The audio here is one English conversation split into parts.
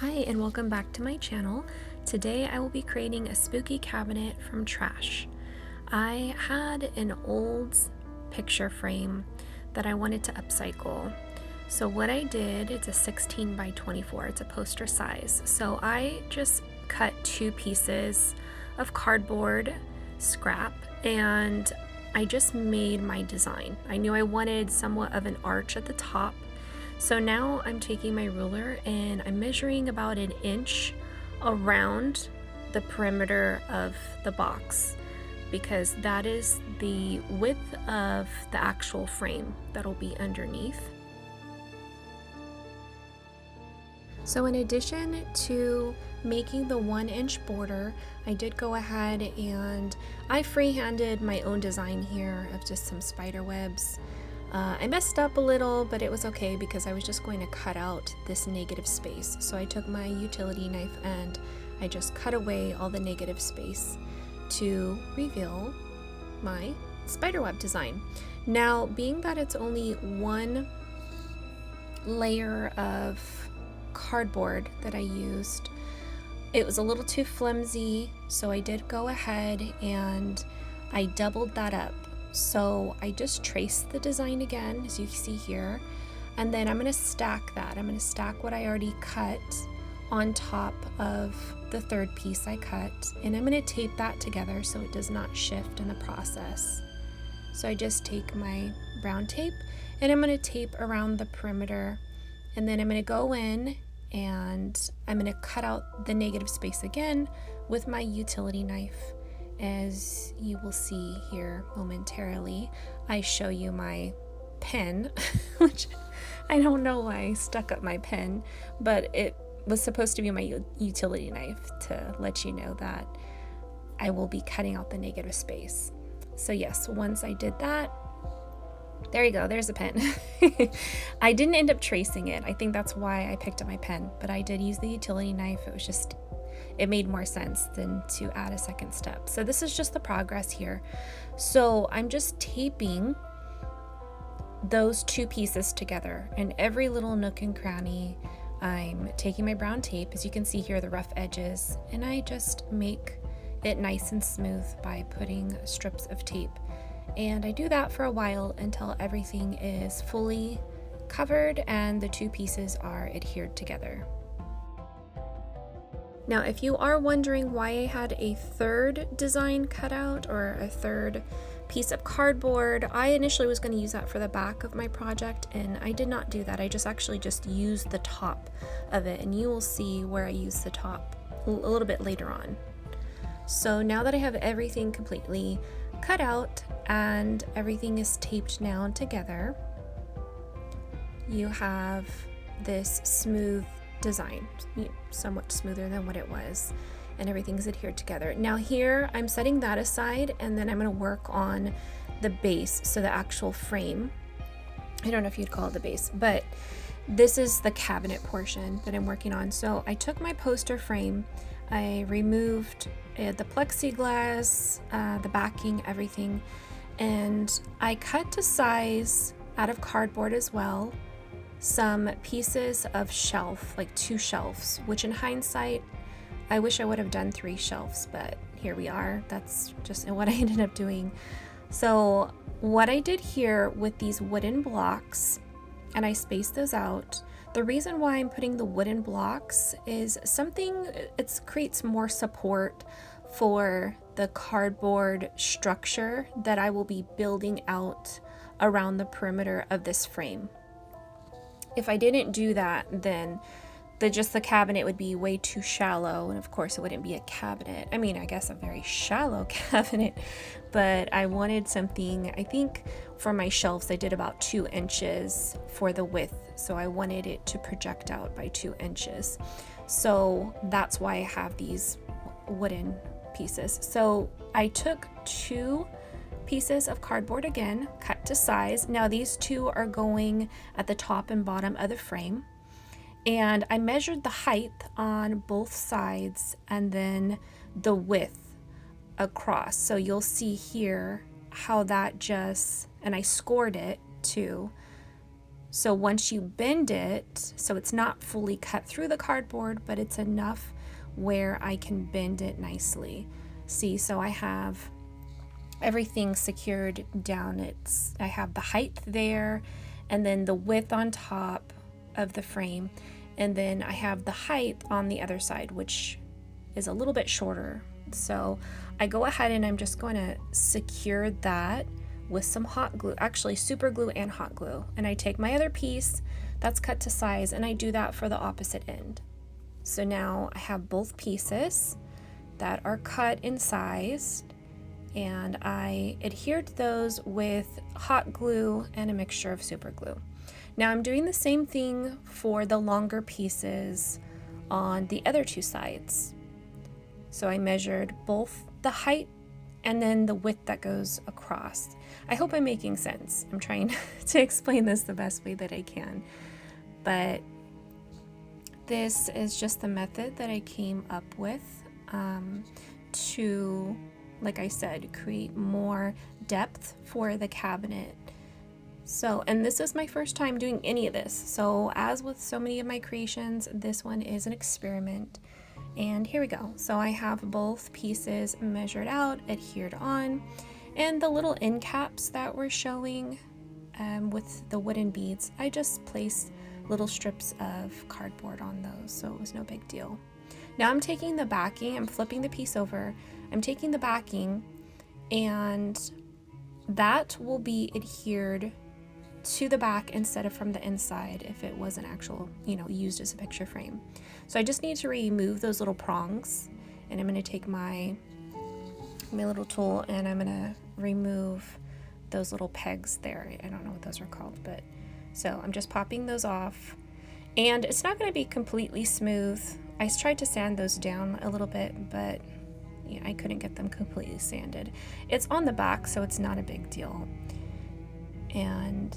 Hi and welcome back to my channel. Today I will be creating a spooky cabinet from trash. I had an old picture frame that I wanted to upcycle. So what I did, it's a 16 by 24, it's a poster size. So I just cut 2 pieces of cardboard scrap and I just made my design. I knew I wanted somewhat of an arch at the top. So now I'm taking my ruler and I'm measuring about 1 inch around the perimeter of the box because that is the width of the actual frame that'll be underneath. So in addition to making the 1-inch border, I did go ahead and I freehanded my own design here of just some spider webs. I messed up a little, but it was okay because I was just going to cut out this negative space. So I took my utility knife and I just cut away all the negative space to reveal my spiderweb design. Now, being that it's only 1 layer of cardboard that I used, it was a little too flimsy, so I did go ahead and I doubled that up. So I just traced the design again, as you see here, and then I'm going to stack that. I'm going to stack what I already cut on top of the 3rd piece I cut, and I'm going to tape that together so it does not shift in the process. So I just take my brown tape and I'm going to tape around the perimeter, and then I'm going to go in and I'm going to cut out the negative space again with my utility knife. As you will see here momentarily, I show you my pen, which I don't know why I stuck up my pen, but it was supposed to be my utility knife to let you know that I will be cutting out the negative space. So yes, once I did that, there you go, there's a pen. I didn't end up tracing it. I think that's why I picked up my pen, but I did use the utility knife. It made more sense than to add a 2nd step. So this is just the progress here. So I'm just taping those 2 pieces together, and every little nook and cranny, I'm taking my brown tape, as you can see here, the rough edges, and I just make it nice and smooth by putting strips of tape. And I do that for a while until everything is fully covered and the 2 pieces are adhered together. Now, if you are wondering why I had a 3rd design cut out or a 3rd piece of cardboard, I initially was going to use that for the back of my project, and I did not do that. I actually just used the top of it, and you will see where I use the top a little bit later on. So now that I have everything completely cut out and everything is taped now together, you have this smooth design, somewhat smoother than what it was, and everything's adhered together. Now here I'm setting that aside, and then I'm going to work on the base, so the actual frame. I don't know if you'd call it the base, but this is the cabinet portion that I'm working on. So I took my poster frame, I removed the plexiglass, the backing, everything, and I cut to size out of cardboard as well some pieces of shelf, like 2 shelves, which in hindsight, I wish I would have done 3 shelves, but here we are. That's just what I ended up doing. So what I did here with these wooden blocks, and I spaced those out, the reason why I'm putting the wooden blocks is it creates more support for the cardboard structure that I will be building out around the perimeter of this frame. If I didn't do that, then the cabinet would be way too shallow, and of course it wouldn't be a cabinet. I mean, I guess a very shallow cabinet, but I wanted something, I think for my shelves I did about 2 inches for the width, so I wanted it to project out by 2 inches. So that's why I have these wooden pieces. So I took 2 pieces of cardboard again, cut to size. Now these 2 are going at the top and bottom of the frame, and I measured the height on both sides and then the width across. So you'll see here how that and I scored it too, So once you bend it, so it's not fully cut through the cardboard, but it's enough where I can bend it nicely. See, so I have everything secured down. I have the height there, and then the width on top of the frame, and then I have the height on the other side, which is a little bit shorter. So I go ahead and I'm just going to secure that with some hot glue, actually super glue and hot glue. And I take my other piece that's cut to size and I do that for the opposite end. So now I have both pieces that are cut and sized, and I adhered those with hot glue and a mixture of super glue. Now I'm doing the same thing for the longer pieces on the other two sides. So I measured both the height and then the width that goes across. I hope I'm making sense. I'm trying to explain this the best way that I can. But this is just the method that I came up with to, like I said, create more depth for the cabinet. So, and this is my first time doing any of this. So as with so many of my creations, this one is an experiment. And here we go. So I have both pieces measured out, adhered on, and the little end caps that we're showing with the wooden beads, I just placed little strips of cardboard on those, so it was no big deal. Now I'm taking the backing, I'm flipping the piece over, I'm taking the backing, and that will be adhered to the back instead of from the inside if it was an actual, used as a picture frame. So I just need to remove those little prongs, and I'm going to take my little tool and I'm going to remove those little pegs there. I don't know what those are called, but so I'm just popping those off, and it's not going to be completely smooth. I tried to sand those down a little bit, but I couldn't get them completely sanded. It's on the back, so it's not a big deal. And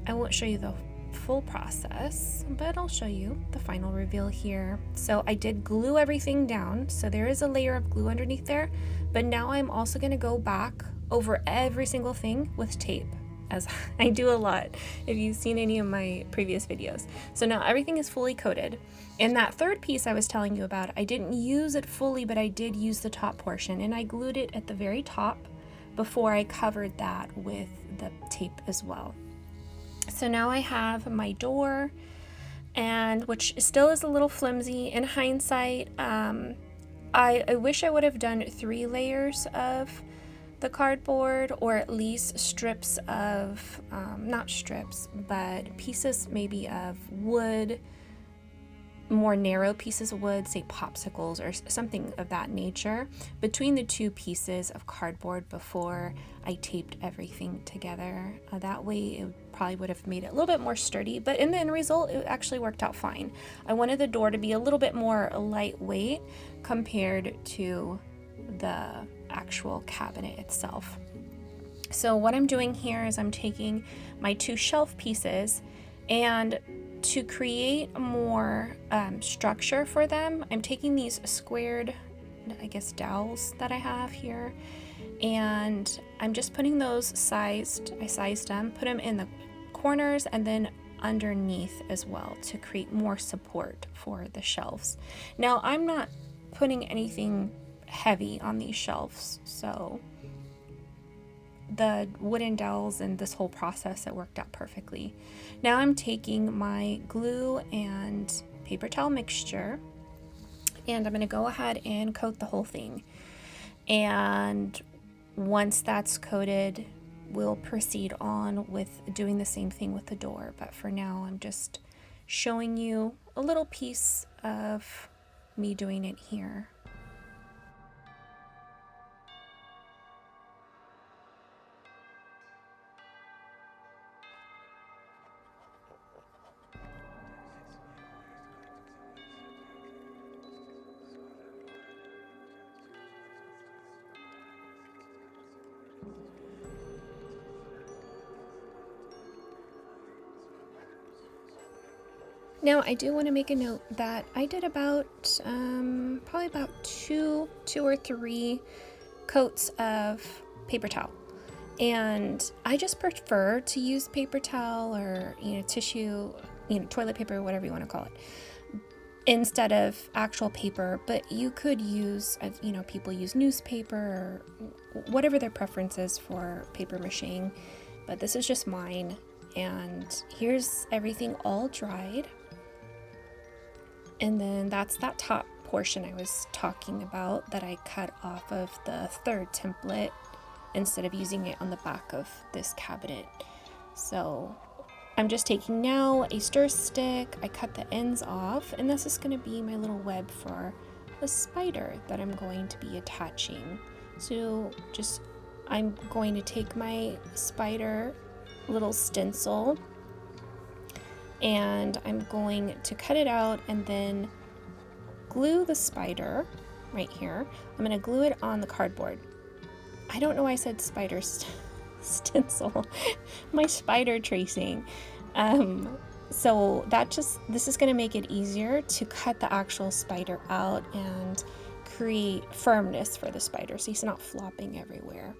I won't show you the full process, but I'll show you the final reveal here. So I did glue everything down, so there is a layer of glue underneath there, but now I'm also going to go back over every single thing with tape, as I do a lot if you've seen any of my previous videos. So now everything is fully coated. And that third piece I was telling you about, I didn't use it fully, but I did use the top portion, and I glued it at the very top before I covered that with the tape as well. So now I have my door, and which still is a little flimsy in hindsight. I wish I would have done 3 layers of the cardboard, or at least strips of, not strips, but pieces maybe of wood, more narrow pieces of wood, say popsicles or something of that nature, between the 2 pieces of cardboard before I taped everything together. That way it probably would have made it a little bit more sturdy, but in the end result it actually worked out fine. I wanted the door to be a little bit more lightweight compared to the actual cabinet itself. So what I'm doing here is I'm taking my 2 shelf pieces, and to create more structure for them, I'm taking these squared, dowels that I have here, and I'm just putting those sized. I sized them, put them in the corners and then underneath as well to create more support for the shelves. Now I'm not putting anything heavy on these shelves, so the wooden dowels and this whole process, it worked out perfectly. Now I'm taking my glue and paper towel mixture, and I'm going to go ahead and coat the whole thing. And once that's coated, we'll proceed on with doing the same thing with the door. But for now, I'm just showing you a little piece of me doing it here. Now, I do want to make a note that I did about, probably about two or three coats of paper towel. And I just prefer to use paper towel or, tissue, toilet paper, whatever you want to call it, instead of actual paper. But you could use, people use newspaper or whatever their preference is for paper macheing. But this is just mine. And here's everything all dried. And then that's that top portion I was talking about that I cut off of the third template instead of using it on the back of this cabinet. So I'm just taking now a stir stick, I cut the ends off, and this is going to be my little web for a spider that I'm going to be attaching. So I'm going to take my spider little stencil and I'm going to cut it out and then glue the spider right here. I'm going to glue it on the cardboard. I don't know why I said spider stencil, my spider tracing. So this is going to make it easier to cut the actual spider out and create firmness for the spider so he's not flopping everywhere.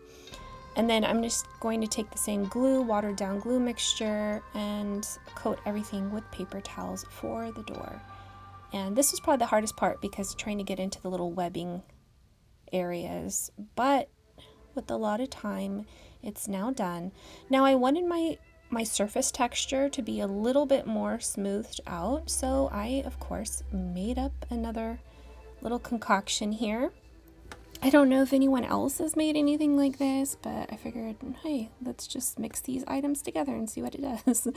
And then I'm just going to take the same glue, watered down glue mixture, and coat everything with paper towels for the door. And this was probably the hardest part because trying to get into the little webbing areas, but with a lot of time, it's now done. Now I wanted my surface texture to be a little bit more smoothed out, so I, of course, made up another little concoction here. I don't know if anyone else has made anything like this, but I figured, hey, let's just mix these items together and see what it does.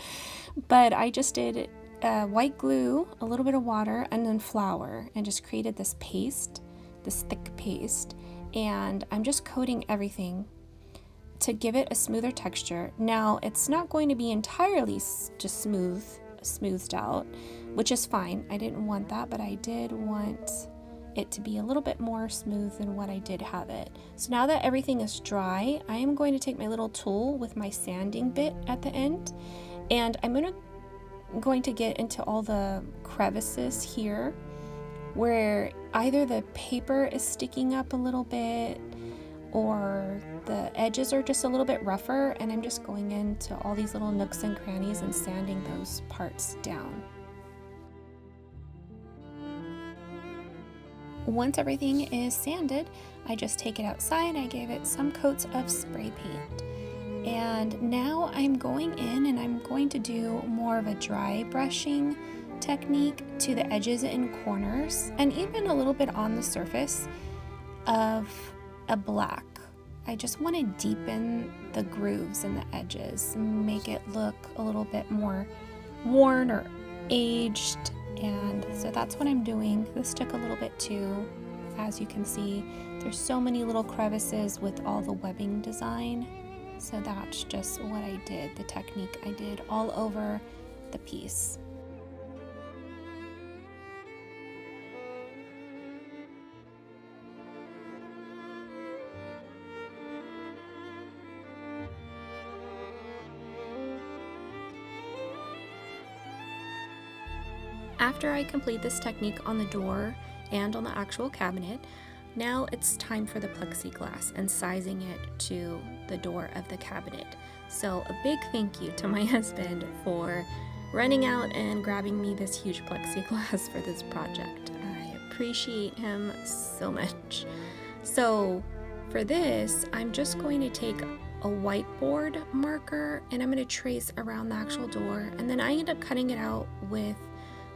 But I just did white glue, a little bit of water, and then flour, and just created this paste, this thick paste. And I'm just coating everything to give it a smoother texture. Now, it's not going to be entirely just smoothed out, which is fine. I didn't want that, but I did want it to be a little bit more smooth than what I did have it. So now that everything is dry, I am going to take my little tool with my sanding bit at the end, and I'm going to get into all the crevices here where either the paper is sticking up a little bit or the edges are just a little bit rougher, and I'm just going into all these little nooks and crannies and sanding those parts down. Once everything is sanded, I just take it outside. I gave it some coats of spray paint. And now I'm going in and I'm going to do more of a dry brushing technique to the edges and corners, and even a little bit on the surface of a black. I just want to deepen the grooves and the edges, make it look a little bit more worn or aged. And so that's what I'm doing. This took a little bit too. As you can see, there's so many little crevices with all the webbing design. So that's just what I did, the technique I did all over the piece. After I complete this technique on the door and on the actual cabinet, now it's time for the plexiglass and sizing it to the door of the cabinet. So a big thank you to my husband for running out and grabbing me this huge plexiglass for this project. I appreciate him so much. So for this, I'm just going to take a whiteboard marker and I'm going to trace around the actual door, and then I end up cutting it out with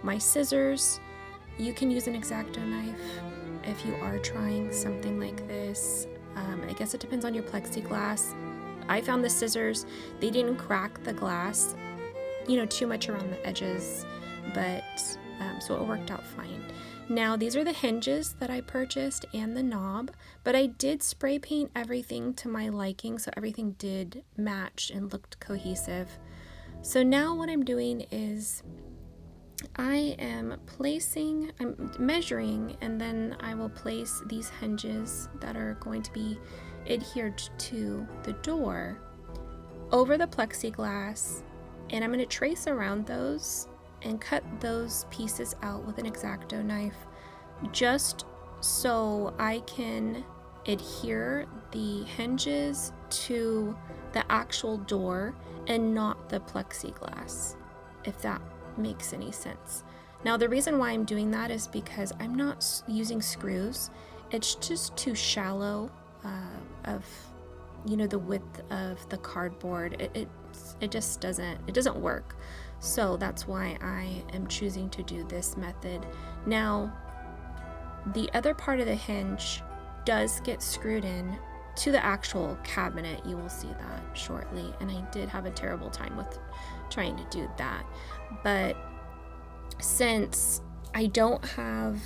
my scissors. You can use an X-Acto knife if you are trying something like this. I guess it depends on your plexiglass. I found the scissors, they didn't crack the glass, too much around the edges, but so it worked out fine. Now these are the hinges that I purchased and the knob, but I did spray paint everything to my liking, so everything did match and looked cohesive. So now what I'm doing is I'm measuring, and then I will place these hinges that are going to be adhered to the door over the plexiglass, and I'm going to trace around those and cut those pieces out with an X-Acto knife just so I can adhere the hinges to the actual door and not the plexiglass, if that makes any sense. Now, the reason why I'm doing that is because I'm not using screws. It's just too shallow of, you know, the width of the cardboard. It just doesn't work. So that's why I am choosing to do this method. Now, the other part of the hinge does get screwed in to the actual cabinet. You will see that shortly. And I did have a terrible time with trying to do that. But since I don't have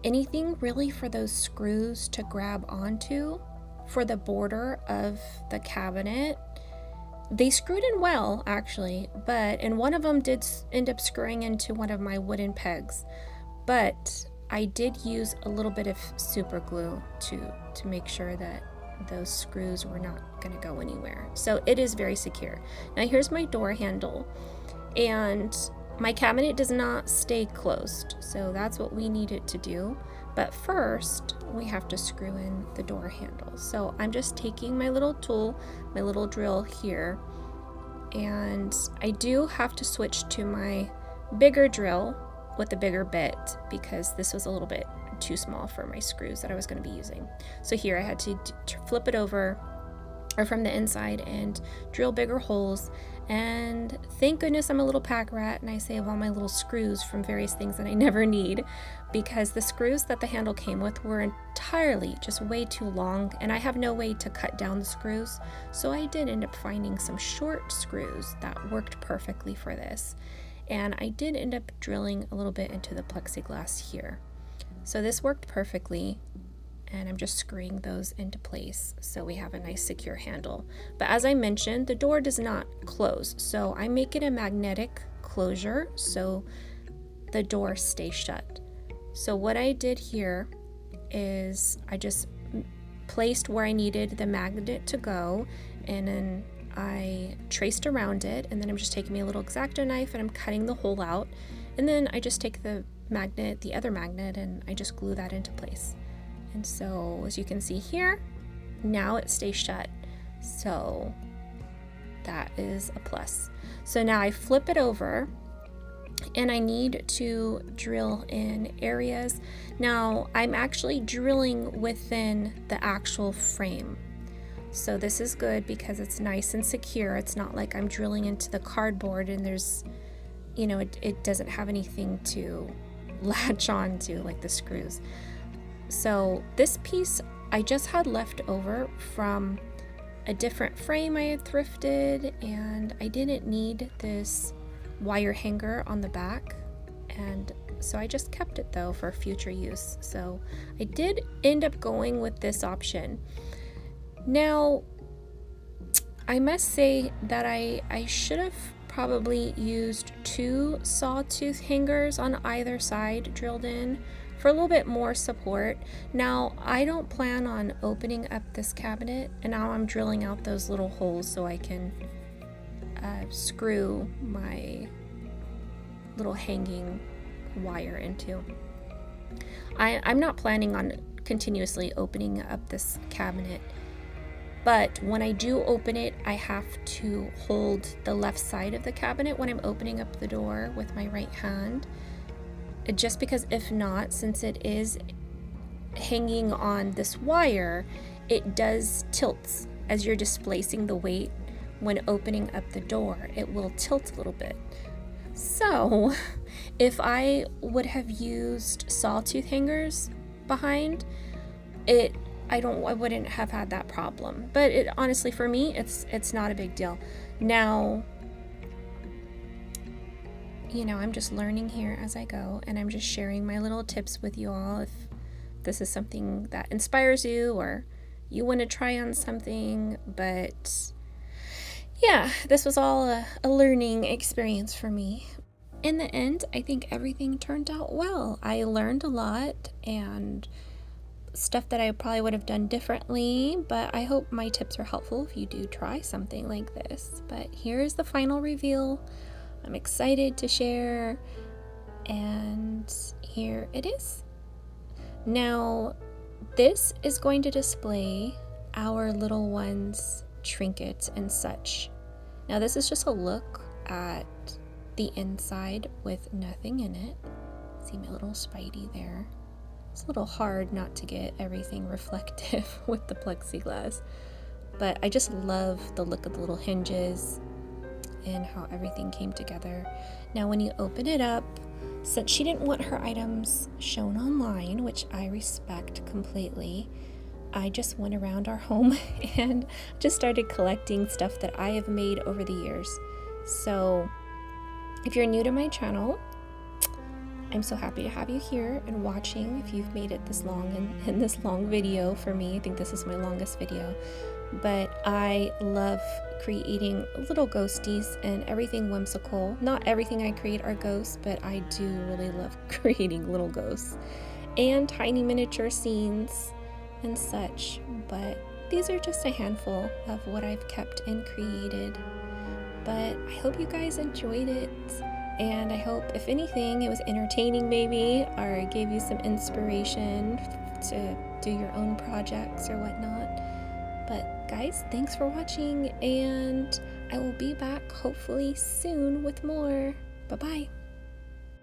anything really for those screws to grab onto for the border of the cabinet, they screwed in well, actually, and one of them did end up screwing into one of my wooden pegs. But I did use a little bit of super glue to make sure that those screws were not going to go anywhere. So it is very secure. Now here's my door handle, and my cabinet does not stay closed, so that's what we need it to do. But first, we have to screw in the door handle. So I'm just taking my little tool, my little drill here, and I do have to switch to my bigger drill with a bigger bit because this was a little bit too small for my screws that I was going to be using. So here I had to flip it over or from the inside and drill bigger holes. And thank goodness I'm a little pack rat and I save all my little screws from various things that I never need, because the screws that the handle came with were entirely just way too long and I have no way to cut down the screws. So I did end up finding some short screws that worked perfectly for this. And I did end up drilling a little bit into the plexiglass here. So this worked perfectly. And I'm just screwing those into place so we have a nice secure handle. But as I mentioned, the door does not close, so I make it a magnetic closure so the door stays shut. So what I did here is I just placed where I needed the magnet to go, and then I traced around it, and then I'm just taking my little X-Acto knife and I'm cutting the hole out, and then I just take the magnet, the other magnet, and I just glue that into place. And so as you can see here, now it stays shut. So that is a plus. So now I flip it over and I need to drill in areas. Now I'm actually drilling within the actual frame. So this is good because it's nice and secure. It's not like I'm drilling into the cardboard and there's, you know, it doesn't have anything to latch on to like the screws. So this piece I just had left over from a different frame I had thrifted, and I didn't need this wire hanger on the back, and so I just kept it though for future use. So I did end up going with this option. Now I must say that I should have probably used 2 sawtooth hangers on either side drilled in for a little bit more support. Now I don't plan on opening up this cabinet, and now I'm drilling out those little holes so I can screw my little hanging wire into. I'm not planning on continuously opening up this cabinet, but when I do open it, I have to hold the left side of the cabinet when I'm opening up the door with my right hand. Just because if not, since it is hanging on this wire, it does tilt as you're displacing the weight. When opening up the door, it will tilt a little bit. So if I would have used sawtooth hangers behind it, I wouldn't have had that problem. But it honestly, for me, it's not a big deal. Now, you know, I'm just learning here as I go, and I'm just sharing my little tips with you all. If this is something that inspires you or you want to try on something, but yeah, this was all a learning experience for me. In the end, I think everything turned out well. I learned a lot and stuff that I probably would have done differently, but I hope my tips are helpful if you do try something like this. But here's the final reveal. I'm excited to share, and here it is. Now, this is going to display our little one's trinkets and such. Now this is just a look at the inside with nothing in it. See my little Spidey there. It's a little hard not to get everything reflective with the plexiglass, but I just love the look of the little hinges and how everything came together. Now when you open it up, since she didn't want her items shown online, which I respect completely, I just went around our home and just started collecting stuff that I have made over the years. So if you're new to my channel, I'm so happy to have you here and watching. If you've made it this long in this long video for me, I think this is my longest video, but I love creating little ghosties and everything whimsical. Not everything I create are ghosts, but I do really love creating little ghosts and tiny miniature scenes and such. But these are just a handful of what I've kept and created. But I hope you guys enjoyed it. And I hope, if anything, it was entertaining maybe, or gave you some inspiration to do your own projects or whatnot. But guys, thanks for watching, and I will be back hopefully soon with more. Bye-bye.